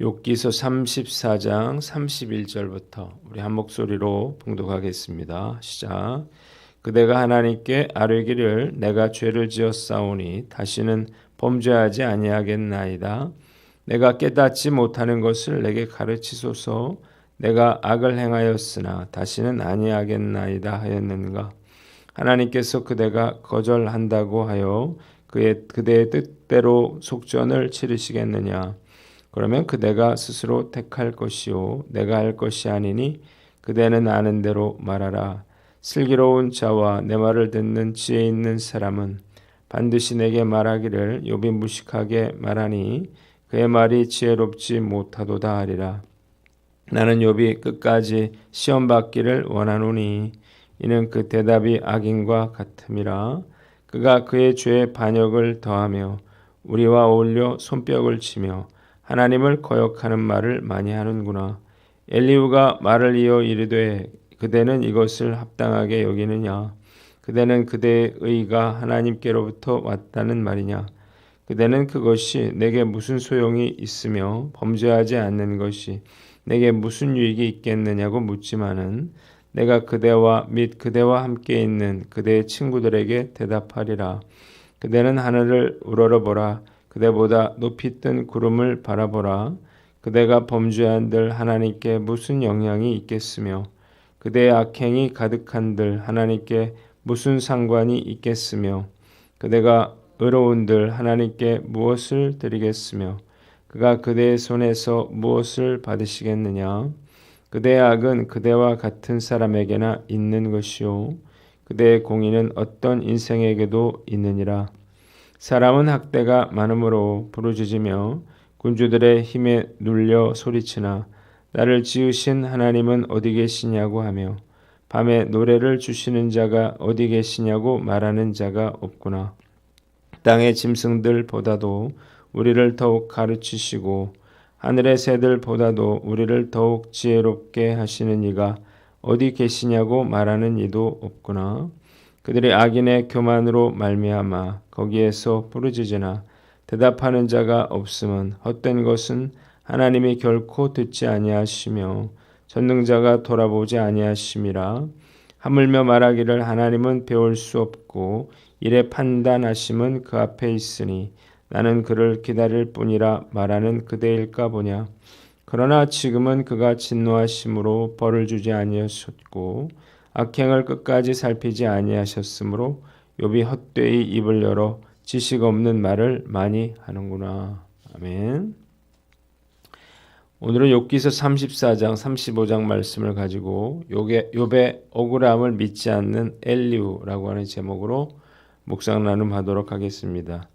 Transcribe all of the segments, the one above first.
욥기서 34장 31절부터 우리 한 목소리로 봉독하겠습니다. 시작. 그대가 하나님께 아뢰기를 내가 죄를 지었사오니 다시는 범죄하지 아니하겠나이다. 내가 깨닫지 못하는 것을 내게 가르치소서. 내가 악을 행하였으나 다시는 아니하겠나이다 하였는가. 하나님께서 그대가 거절한다고 하여 그대의 뜻대로 속전을 치르시겠느냐. 그러면 그대가 스스로 택할 것이요 내가 할 것이 아니니 그대는 아는 대로 말하라. 슬기로운 자와 내 말을 듣는 지혜 있는 사람은 반드시 내게 말하기를 욥이 무식하게 말하니 그의 말이 지혜롭지 못하도다 하리라. 나는 욥이 끝까지 시험 받기를 원하노니 이는 그 대답이 악인과 같음이라. 그가 그의 죄에 반역을 더하며 우리와 어울려 손뼉을 치며 하나님을 거역하는 말을 많이 하는구나. 엘리후가 말을 이어 이르되 그대는 이것을 합당하게 여기느냐. 그대는 그대의 의가 하나님께로부터 왔다는 말이냐. 그대는 그것이 내게 무슨 소용이 있으며 범죄하지 않는 것이 내게 무슨 유익이 있겠느냐고 묻지만은 내가 그대와 및 그대와 함께 있는 그대의 친구들에게 대답하리라. 그대는 하늘을 우러러보라. 그대보다 높이 뜬 구름을 바라보라. 그대가 범죄한들 하나님께 무슨 영향이 있겠으며 그대의 악행이 가득한들 하나님께 무슨 상관이 있겠으며 그대가 의로운들 하나님께 무엇을 드리겠으며 그가 그대의 손에서 무엇을 받으시겠느냐. 그대의 악은 그대와 같은 사람에게나 있는 것이요 그대의 공의는 어떤 인생에게도 있느니라. 사람은 학대가 많으므로 부르짖으며 군주들의 힘에 눌려 소리치나 나를 지으신 하나님은 어디 계시냐고 하며 밤에 노래를 주시는 자가 어디 계시냐고 말하는 자가 없구나. 땅의 짐승들보다도 우리를 더욱 가르치시고 하늘의 새들보다도 우리를 더욱 지혜롭게 하시는 이가 어디 계시냐고 말하는 이도 없구나. 그들이 악인의 교만으로 말미암아 거기에서 부르짖으나 대답하는 자가 없음은 헛된 것은 하나님이 결코 듣지 아니하시며 전능자가 돌아보지 아니하심이라. 하물며 말하기를 하나님은 배울 수 없고 이래 판단하심은 그 앞에 있으니 나는 그를 기다릴 뿐이라 말하는 그대일까 보냐. 그러나 지금은 그가 진노하심으로 벌을 주지 아니하셨고 악행을 끝까지 살피지 아니하셨으므로 욥이 헛되이 입을 열어 지식 없는 말을 많이 하는구나. 아멘. 오늘은 욥기서 34장 35장 말씀을 가지고 욥의 억울함을 믿지 않는 엘리후라고 하는 제목으로 묵상 나눔하도록 하겠습니다.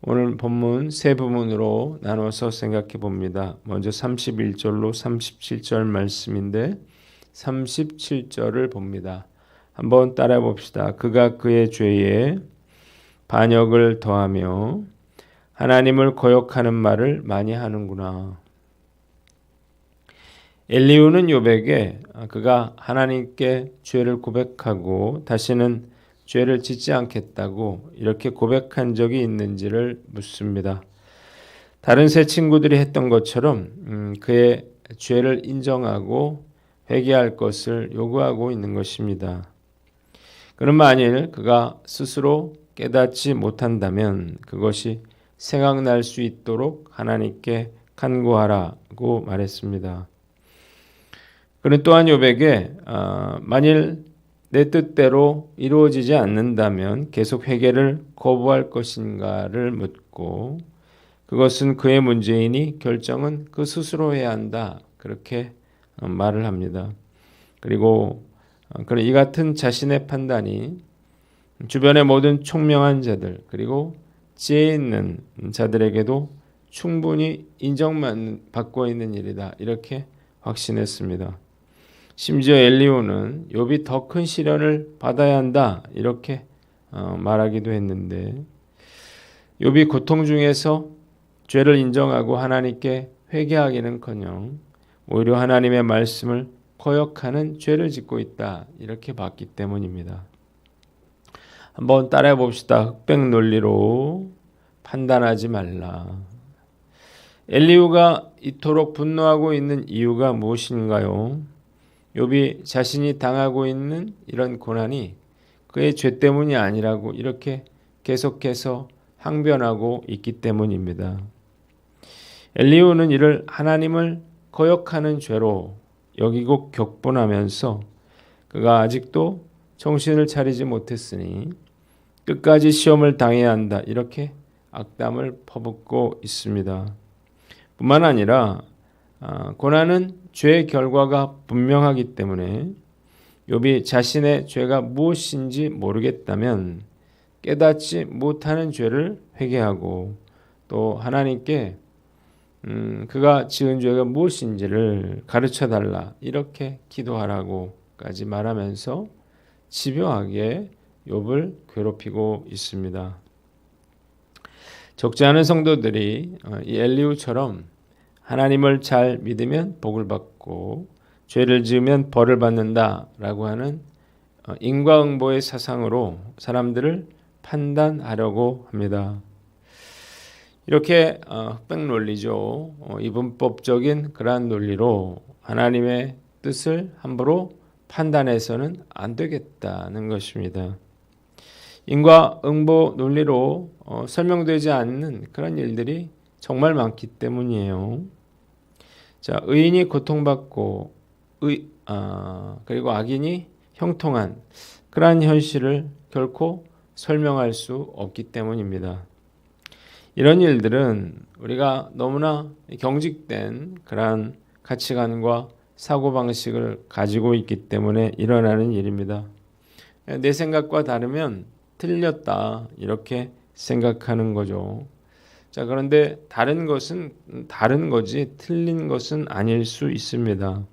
오늘 본문 세 부분으로 나눠서 생각해 봅니다. 먼저 31절로 37절 말씀인데 37절을 봅니다. 한번 따라해 봅시다. 그가 그의 죄에 반역을 더하며 하나님을 거역하는 말을 많이 하는구나. 엘리후는 욥에게 그가 하나님께 죄를 고백하고 다시는 죄를 짓지 않겠다고 이렇게 고백한 적이 있는지를 묻습니다. 다른 세 친구들이 했던 것처럼 그의 죄를 인정하고 회개할 것을 요구하고 있는 것입니다. 그럼 만일 그가 스스로 깨닫지 못한다면 그것이 생각날 수 있도록 하나님께 간구하라고 말했습니다. 그는 또한 욥에게 만일 내 뜻대로 이루어지지 않는다면 계속 회개를 거부할 것인가를 묻고 그것은 그의 문제이니 결정은 그 스스로 해야 한다. 그렇게 말을 합니다. 그리고 그런 이 같은 자신의 판단이 주변의 모든 총명한 자들 그리고 지혜 있는 자들에게도 충분히 인정받고 있는 일이다. 이렇게 확신했습니다. 심지어 엘리후는 욥이 더 큰 시련을 받아야 한다. 이렇게 말하기도 했는데 욥이 고통 중에서 죄를 인정하고 하나님께 회개하기는커녕 오히려 하나님의 말씀을 거역하는 죄를 짓고 있다. 이렇게 봤기 때문입니다. 한번 따라해 봅시다. 흑백 논리로 판단하지 말라. 엘리후가 이토록 분노하고 있는 이유가 무엇인가요? 욥이 자신이 당하고 있는 이런 고난이 그의 죄 때문이 아니라고 이렇게 계속해서 항변하고 있기 때문입니다. 엘리후는 이를 하나님을 거역하는 죄로 여기고 격분하면서 그가 아직도 정신을 차리지 못했으니 끝까지 시험을 당해야 한다 이렇게 악담을 퍼붓고 있습니다. 뿐만 아니라 고난은 죄의 결과가 분명하기 때문에 욥이 자신의 죄가 무엇인지 모르겠다면 깨닫지 못하는 죄를 회개하고 또 하나님께 그가 지은 죄가 무엇인지를 가르쳐달라 이렇게 기도하라고까지 말하면서 집요하게 욥을 괴롭히고 있습니다. 적지 않은 성도들이 이 엘리후처럼 하나님을 잘 믿으면 복을 받고 죄를 지으면 벌을 받는다라고 하는 인과응보의 사상으로 사람들을 판단하려고 합니다. 이렇게 흑백 논리죠. 이분법적인 그러한 논리로 하나님의 뜻을 함부로 판단해서는 안 되겠다는 것입니다. 인과응보 논리로 설명되지 않는 그런 일들이 정말 많기 때문이에요. 자, 의인이 고통받고 그리고 악인이 형통한 그러한 현실을 결코 설명할 수 없기 때문입니다. 이런 일들은 우리가 너무나 경직된 그러한 가치관과 사고방식을 가지고 있기 때문에 일어나는 일입니다. 내 생각과 다르면 틀렸다 이렇게 생각하는 거죠. 자, 그런데 다른 것은 다른 거지 틀린 것은 아닐 수 있습니다.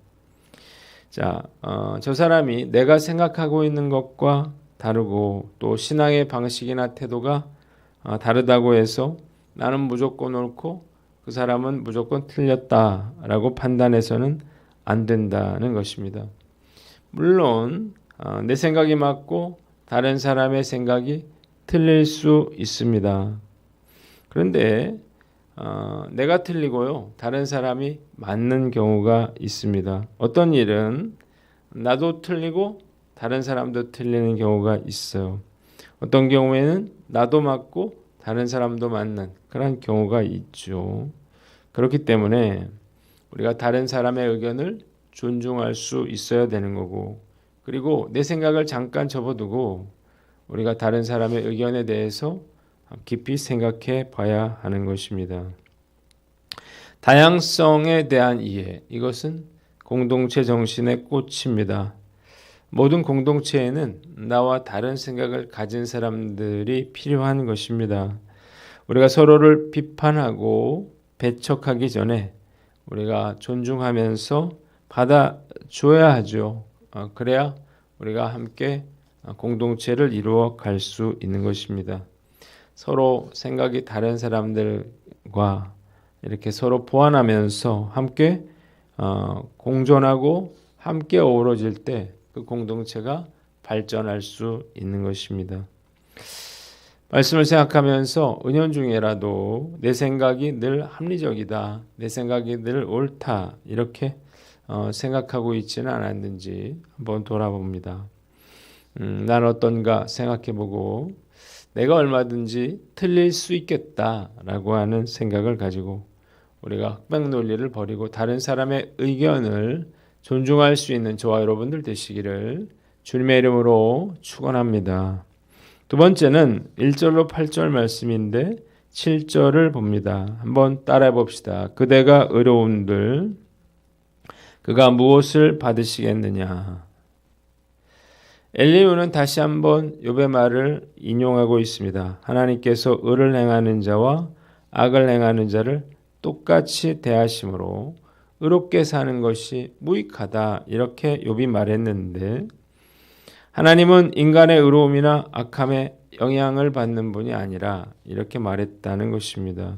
자, 저 사람이 내가 생각하고 있는 것과 다르고 또 신앙의 방식이나 태도가 다르다고 해서 나는 무조건 옳고 그 사람은 무조건 틀렸다라고 판단해서는 안 된다는 것입니다. 물론 내 생각이 맞고 다른 사람의 생각이 틀릴 수 있습니다. 그런데 내가 틀리고요. 다른 사람이 맞는 경우가 있습니다. 어떤 일은 나도 틀리고 다른 사람도 틀리는 경우가 있어요. 어떤 경우에는 나도 맞고 다른 사람도 맞는 그런 경우가 있죠. 그렇기 때문에 우리가 다른 사람의 의견을 존중할 수 있어야 되는 거고 그리고 내 생각을 잠깐 접어두고 우리가 다른 사람의 의견에 대해서 깊이 생각해 봐야 하는 것입니다. 다양성에 대한 이해, 이것은 공동체 정신의 꽃입니다. 모든 공동체에는 나와 다른 생각을 가진 사람들이 필요한 것입니다. 우리가 서로를 비판하고 배척하기 전에 우리가 존중하면서 받아줘야 하죠. 그래야 우리가 함께 공동체를 이루어 갈 수 있는 것입니다. 서로 생각이 다른 사람들과 이렇게 서로 보완하면서 함께 공존하고 함께 어우러질 때 그 공동체가 발전할 수 있는 것입니다. 말씀을 생각하면서 은연중에라도 내 생각이 늘 합리적이다, 내 생각이 늘 옳다 이렇게 생각하고 있지는 않았는지 한번 돌아봅니다. 난 어떤가 생각해보고 내가 얼마든지 틀릴 수 있겠다라고 하는 생각을 가지고 우리가 흑백 논리를 버리고 다른 사람의 의견을 존중할 수 있는 저와 여러분들 되시기를 주님의 이름으로 축원합니다. 두 번째는 1절로 8절 말씀인데 7절을 봅니다. 한번 따라해 봅시다. 그대가 의로운들 그가 무엇을 받으시겠느냐. 엘리후는 다시 한번 욥의 말을 인용하고 있습니다. 하나님께서 의를 행하는 자와 악을 행하는 자를 똑같이 대하심으로 의롭게 사는 것이 무익하다 이렇게 욥이 말했는데 하나님은 인간의 의로움이나 악함에 영향을 받는 분이 아니라 이렇게 말했다는 것입니다.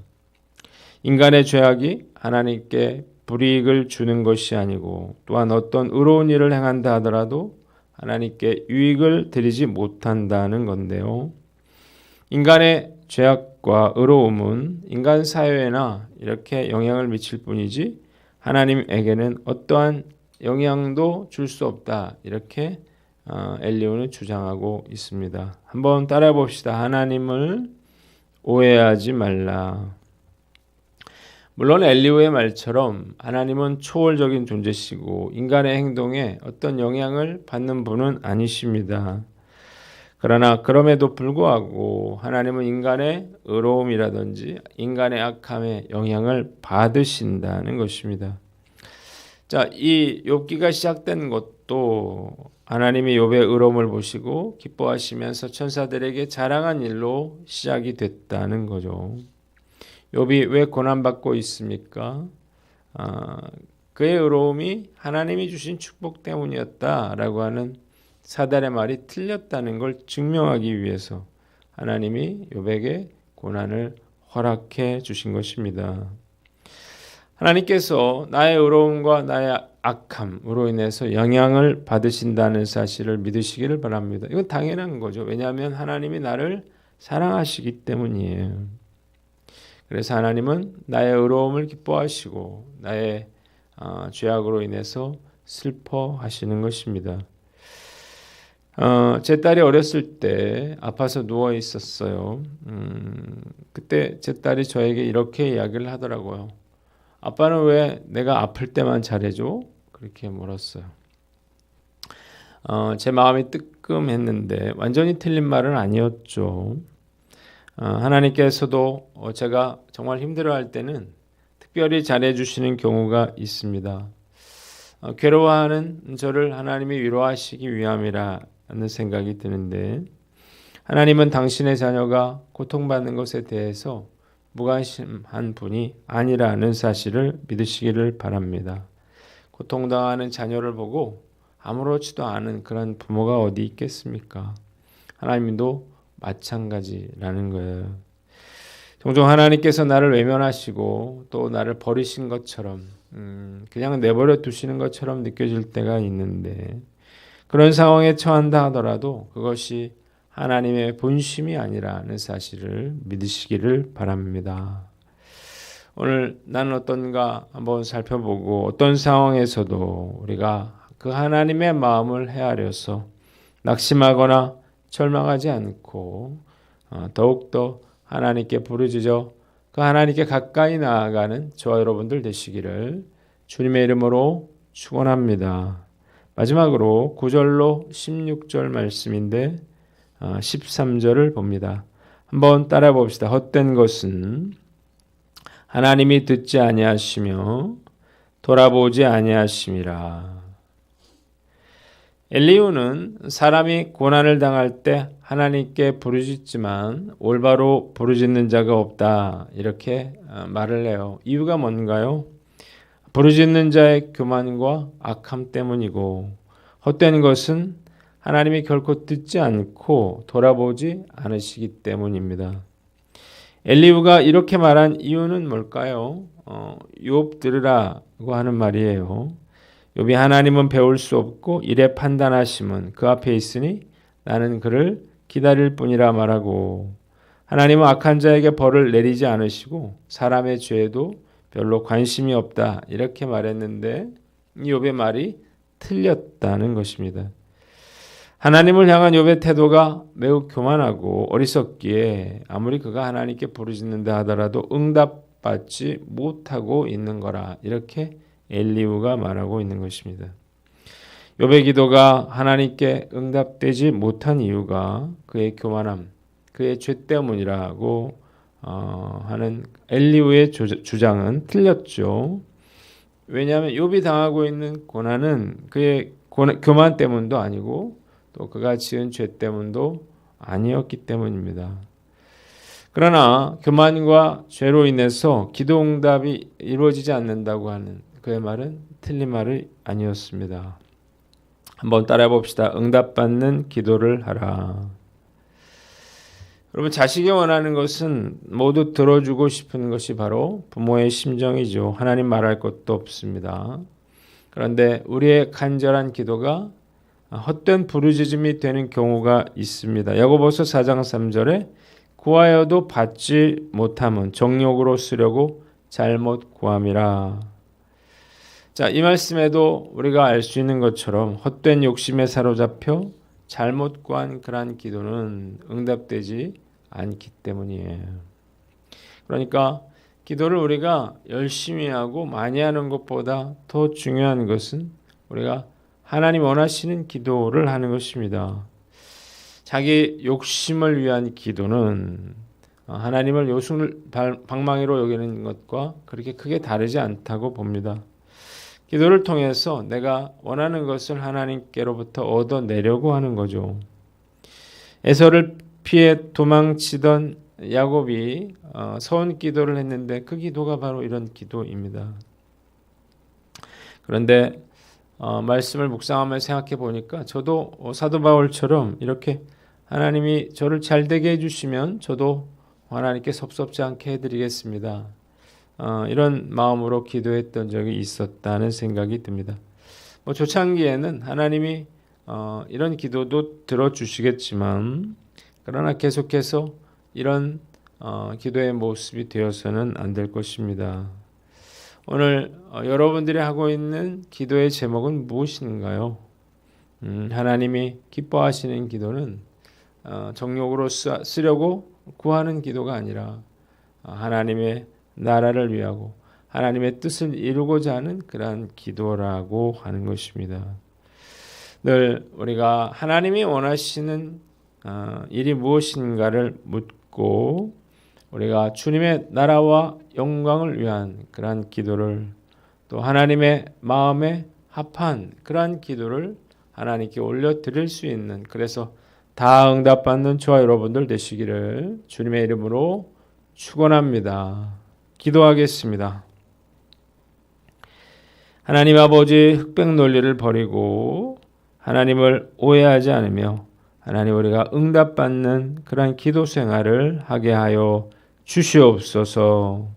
인간의 죄악이 하나님께 불이익을 주는 것이 아니고 또한 어떤 의로운 일을 행한다 하더라도 하나님께 유익을 드리지 못한다는 건데요. 인간의 죄악과 축복과 의로움은 인간 사회에나 이렇게 영향을 미칠 뿐이지 하나님에게는 어떠한 영향도 줄 수 없다. 이렇게 엘리후는 주장하고 있습니다. 한번 따라해 봅시다. 하나님을 오해하지 말라. 물론 엘리후의 말처럼 하나님은 초월적인 존재시고 인간의 행동에 어떤 영향을 받는 분은 아니십니다. 그러나 그럼에도 불구하고 하나님은 인간의 의로움이라든지 인간의 악함에 영향을 받으신다는 것입니다. 자, 이 욥기가 시작된 것도 하나님이 욥의 의로움을 보시고 기뻐하시면서 천사들에게 자랑한 일로 시작이 됐다는 거죠. 욥이 왜 고난받고 있습니까? 그의 의로움이 하나님이 주신 축복 때문이었다라고 하는 사단의 말이 틀렸다는 걸 증명하기 위해서 하나님이 욥에게 고난을 허락해 주신 것입니다. 하나님께서 나의 의로움과 나의 악함으로 인해서 영향을 받으신다는 사실을 믿으시기를 바랍니다. 이건 당연한 거죠. 왜냐하면 하나님이 나를 사랑하시기 때문이에요. 그래서 하나님은 나의 의로움을 기뻐하시고 나의 죄악으로 인해서 슬퍼하시는 것입니다. 제 딸이 어렸을 때 아파서 누워 있었어요. 그때 제 딸이 저에게 이렇게 이야기를 하더라고요. 아빠는 왜 내가 아플 때만 잘해줘? 그렇게 물었어요. 제 마음이 뜨끔했는데 완전히 틀린 말은 아니었죠. 하나님께서도 제가 정말 힘들어할 때는 특별히 잘해주시는 경우가 있습니다. 괴로워하는 저를 하나님이 위로하시기 위함이라는 생각이 드는데 하나님은 당신의 자녀가 고통받는 것에 대해서 무관심한 분이 아니라는 사실을 믿으시기를 바랍니다. 고통당하는 자녀를 보고 아무렇지도 않은 그런 부모가 어디 있겠습니까? 하나님도 마찬가지라는 거예요. 종종 하나님께서 나를 외면하시고 또 나를 버리신 것처럼 그냥 내버려 두시는 것처럼 느껴질 때가 있는데 그런 상황에 처한다 하더라도 그것이 하나님의 본심이 아니라는 사실을 믿으시기를 바랍니다. 오늘 나는 어떤가 한번 살펴보고 어떤 상황에서도 우리가 그 하나님의 마음을 헤아려서 낙심하거나 절망하지 않고 더욱더 하나님께 부르짖어 그 하나님께 가까이 나아가는 저와 여러분들 되시기를 주님의 이름으로 축원합니다. 마지막으로 9절로 16절 말씀인데 13절을 봅니다. 한번 따라 봅시다. 헛된 것은 하나님이 듣지 아니하시며 돌아보지 아니하심이라. 엘리후는 사람이 고난을 당할 때 하나님께 부르짖지만 올바로 부르짖는 자가 없다 이렇게 말을 해요. 이유가 뭔가요? 부르짖는 자의 교만과 악함 때문이고 헛된 것은 하나님이 결코 듣지 않고 돌아보지 않으시기 때문입니다. 엘리후가 이렇게 말한 이유는 뭘까요? 욥 들으라고 하는 말이에요. 욥이 하나님은 배울 수 없고 이래 판단하심은 그 앞에 있으니 나는 그를 기다릴 뿐이라 말하고 하나님은 악한 자에게 벌을 내리지 않으시고 사람의 죄에도 별로 관심이 없다 이렇게 말했는데 이 욥의 말이 틀렸다는 것입니다. 하나님을 향한 욥의 태도가 매우 교만하고 어리석기에 아무리 그가 하나님께 부르짖는다 하더라도 응답받지 못하고 있는 거라 이렇게 엘리후가 말하고 있는 것입니다. 욥의 기도가 하나님께 응답되지 못한 이유가 그의 교만함, 그의 죄 때문이라고 하는 엘리후의 주장은 틀렸죠. 왜냐하면 욥이 당하고 있는 고난은 그의 교만 때문도 아니고 또 그가 지은 죄 때문도 아니었기 때문입니다. 그러나 교만과 죄로 인해서 기도 응답이 이루어지지 않는다고 하는 그의 말은 틀린 말이 아니었습니다. 한번 따라해 봅시다. 응답받는 기도를 하라. 여러분 자식이 원하는 것은 모두 들어주고 싶은 것이 바로 부모의 심정이죠. 하나님 말할 것도 없습니다. 그런데 우리의 간절한 기도가 헛된 부르짖음이 되는 경우가 있습니다. 야고보서 4장 3절에 구하여도 받지 못함은 정욕으로 쓰려고 잘못 구함이라. 자, 이 말씀에도 우리가 알 수 있는 것처럼 헛된 욕심에 사로잡혀 잘못 구한 그러한 기도는 응답되지 않기 때문이에요. 그러니까 기도를 우리가 열심히 하고 많이 하는 것보다 더 중요한 것은 우리가 하나님 원하시는 기도를 하는 것입니다. 자기 욕심을 위한 기도는 하나님을 요술 방망이로 여기는 것과 그렇게 크게 다르지 않다고 봅니다. 기도를 통해서 내가 원하는 것을 하나님께로부터 얻어내려고 하는 거죠. 에서를 피해 도망치던 야곱이 서원 기도를 했는데 그 기도가 바로 이런 기도입니다. 그런데 말씀을 묵상하며 생각해 보니까 저도 사도 바울처럼 이렇게 하나님이 저를 잘되게 해주시면 저도 하나님께 섭섭지 않게 해드리겠습니다. 이런 마음으로 기도했던 적이 있었다는 생각이 듭니다. 초창기에는 하나님이 이런 기도도 들어주시겠지만 그러나 계속해서 이런 기도의 모습이 되어서는 안 될 것입니다. 오늘 여러분들이 하고 있는 기도의 제목은 무엇인가요? 하나님이 기뻐하시는 기도는 정욕으로 쓰려고 구하는 기도가 아니라 하나님의 나라를 위하고 하나님의 뜻을 이루고자 하는 그러한 기도라고 하는 것입니다. 늘 우리가 하나님이 원하시는 일이 무엇인가를 묻고 우리가 주님의 나라와 영광을 위한 그러한 기도를 또 하나님의 마음에 합한 그러한 기도를 하나님께 올려드릴 수 있는, 그래서 다 응답받는 저와 여러분들 되시기를 주님의 이름으로 축원합니다. 기도하겠습니다. 하나님 아버지, 흑백 논리를 버리고 하나님을 오해하지 않으며 하나님 우리가 응답받는 그러한 기도 생활을 하게 하여 주시옵소서.